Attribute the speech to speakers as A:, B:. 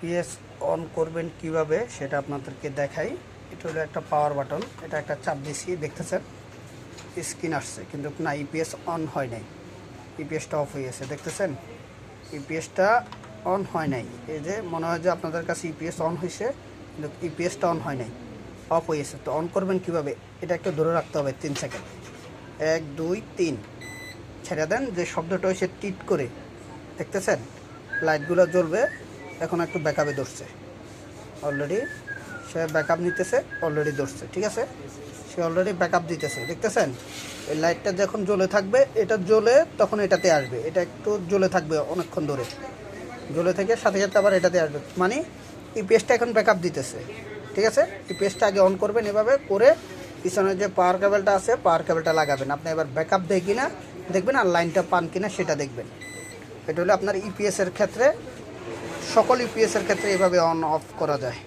A: EPS on করবেন কিভাবে সেটা আপনাদেরকে দেখাই। এটা হলো একটা পাওয়ার বাটন, এটা একটা চাপ দিছি, দেখতেছেন স্ক্রিন আসছে, কিন্তু না ইপিএস অন হয় নাই, ইপিএসটা অফ হয়ে গেছে, দেখতেছেন ইপিএসটা অন হয় নাই। এই যে মনে হয় যে আপনাদের কাছে ইপিএস অন হয়েছে, কিন্তু ইপিএসটা অন হয় নাই, অফ হয়ে গেছে। তো অন করবেন কিভাবে, এটা একটু ধরে রাখতে হবে 3 সেকেন্ড, 1 2 3 ছেড়ে দেন, যে শব্দটা হয়েছে টিট করে, দেখতেছেন লাইটগুলো জ্বলবে। এখন একটু ব্যাকআপে ধরছে, অলরেডি সে ব্যাকআপ নিতেছে, অলরেডি ধরছে, ঠিক আছে, সে অলরেডি ব্যাকআপ দিতেছে, দেখতেছেন। এই লাইটটা যখন জ্বলে থাকবে, এটা জ্বলে তখন এটাতে আসবে, এটা একটু জ্বলে থাকবে অনেকক্ষণ ধরে, জ্বলে থেকে সাথে সাথে আবার এটাতে আসবে, মানে ইপিএসটা এখন ব্যাকআপ দিতেছে, ঠিক আছে। ইপিএসটা আগে অন করবেন, এভাবে করে পিছনে যে পাওয়ার কেবলটা আছে পাওয়ার কেবলটা লাগাবেন। আপনি এবার ব্যাকআপ দেয় কিনা দেখবেন, আর লাইনটা পান কিনা সেটা দেখবেন। এটা হলো আপনার ইপিএসের ক্ষেত্রে, সকল ইপিএসের ক্ষেত্রে এভাবে অন অফ করা যায়।